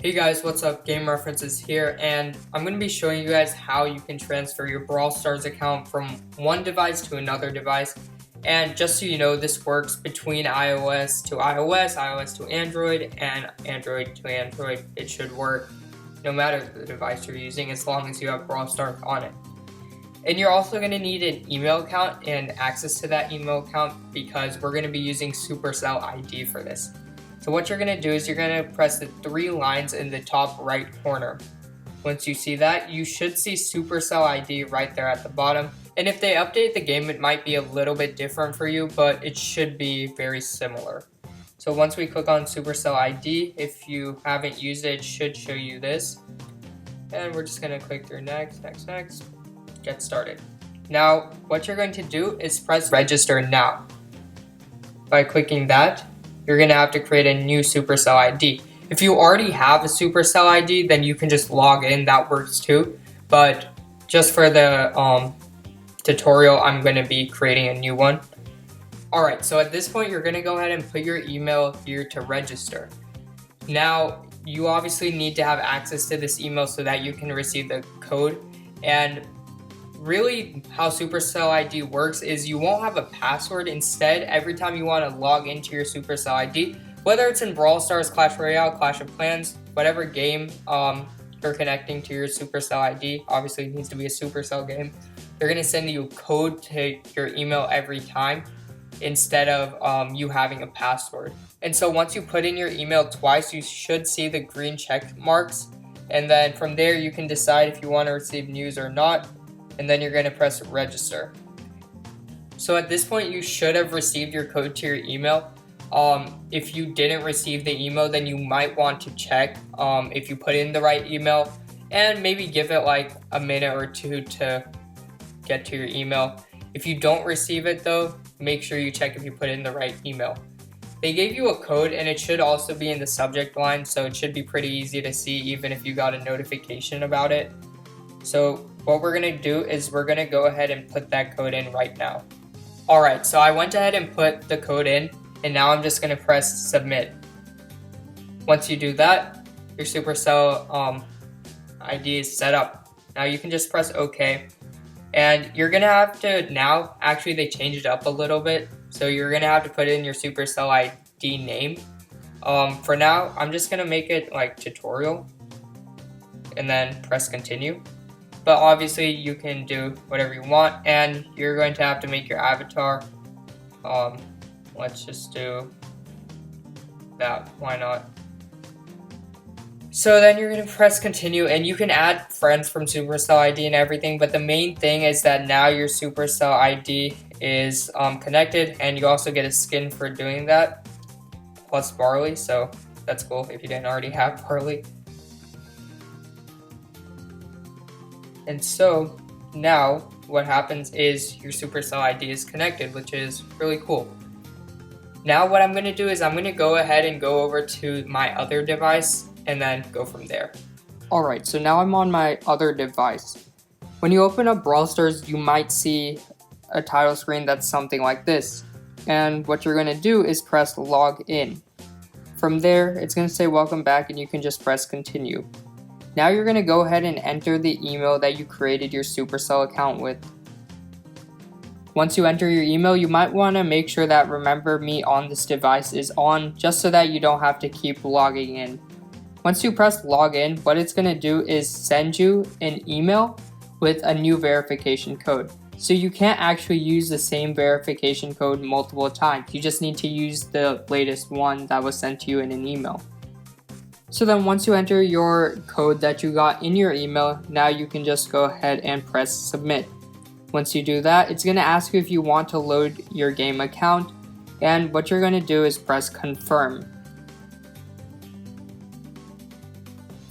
Hey guys, what's up? Game References here, and I'm going to be showing you guys how you can transfer your Brawl Stars account from one device to another device. And just so you know, this works between iOS to iOS, iOS to Android, and Android to Android. It should work no matter the device you're using as long as you have Brawl Stars on it. And you're also going to need an email account and access to that email account because we're going to be using Supercell ID for this. So what you're going to do is you're going to press the three lines in the top right corner. Once you see that, you should see Supercell ID right there at the bottom. And if they update the game, it might be a little bit different for you, but it should be very similar. So once we click on Supercell ID, if you haven't used it, it should show you this. And we're just going to click through next, get started. Now, what you're going to do is press register now. By clicking that, you're going to have to create a new Supercell ID. If you already have a Supercell ID, then you can just log in, that works too. But just for the tutorial, I'm going to be creating a new one. Alright, so at this point, you're going to go ahead and put your email here to register. Now, you obviously need to have access to this email so that you can receive the code. And really how Supercell ID works is you won't have a password. Instead, every time you want to log into your Supercell ID, whether it's in Brawl Stars, Clash Royale, Clash of Clans, whatever game you're connecting to your Supercell ID, obviously it needs to be a Supercell game, they're going to send you a code to your email every time instead of you having a password. And so once you put in your email twice, you should see the green check marks. And then from there, you can decide if you want to receive news or not. And then you're going to press register. So at this point, you should have received your code to your email. If you didn't receive the email, then you might want to check if you put in the right email and maybe give it like a minute or two to get to your email. If you don't receive it though, make sure you check if you put in the right email. They gave you a code and it should also be in the subject line, so it should be pretty easy to see even if you got a notification about it. So what we're going to do is we're going to go ahead and put that code in right now. Alright, so I went ahead and put the code in, and now I'm just going to press submit. Once you do that, your Supercell ID is set up. Now you can just press OK. And you're going to have to now, actually they changed it up a little bit, so you're going to have to put in your Supercell ID name. For now, I'm just going to make it like tutorial, and then press continue. But obviously you can do whatever you want, and you're going to have to make your avatar. Let's just do that, why not? So then you're going to press continue, and you can add friends from Supercell ID and everything, but the main thing is that now your Supercell ID is connected, and you also get a skin for doing that, plus Barley, so that's cool if you didn't already have Barley. And so now what happens is your Supercell ID is connected, which is really cool. Now what I'm going to do is I'm going to go ahead and go over to my other device and then go from there. Alright, so now I'm on my other device. When you open up Brawl Stars, you might see a title screen that's something like this. And what you're going to do is press log in. From there, it's going to say welcome back, and you can just press continue. Now you're going to go ahead and enter the email that you created your Supercell account with. Once you enter your email, you might want to make sure that remember me on this device is on, just so that you don't have to keep logging in. Once you press login, what it's going to do is send you an email with a new verification code. So you can't actually use the same verification code multiple times. You just need to use the latest one that was sent to you in an email. So then once you enter your code that you got in your email, now you can just go ahead and press submit. Once you do that, it's going to ask you if you want to load your game account, and what you're going to do is press confirm.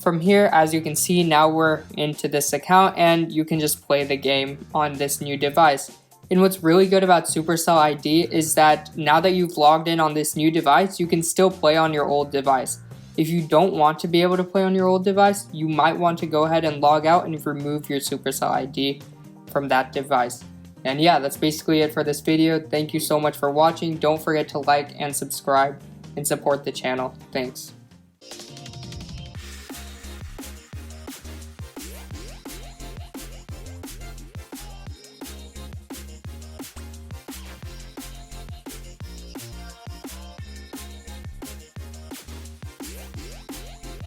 From here, as you can see, now we're into this account and you can just play the game on this new device. And what's really good about Supercell ID is that now that you've logged in on this new device, you can still play on your old device. If you don't want to be able to play on your old device, you might want to go ahead and log out and remove your Supercell ID from that device. And yeah, that's basically it for this video. Thank you so much for watching. Don't forget to like and subscribe and support the channel. Thanks.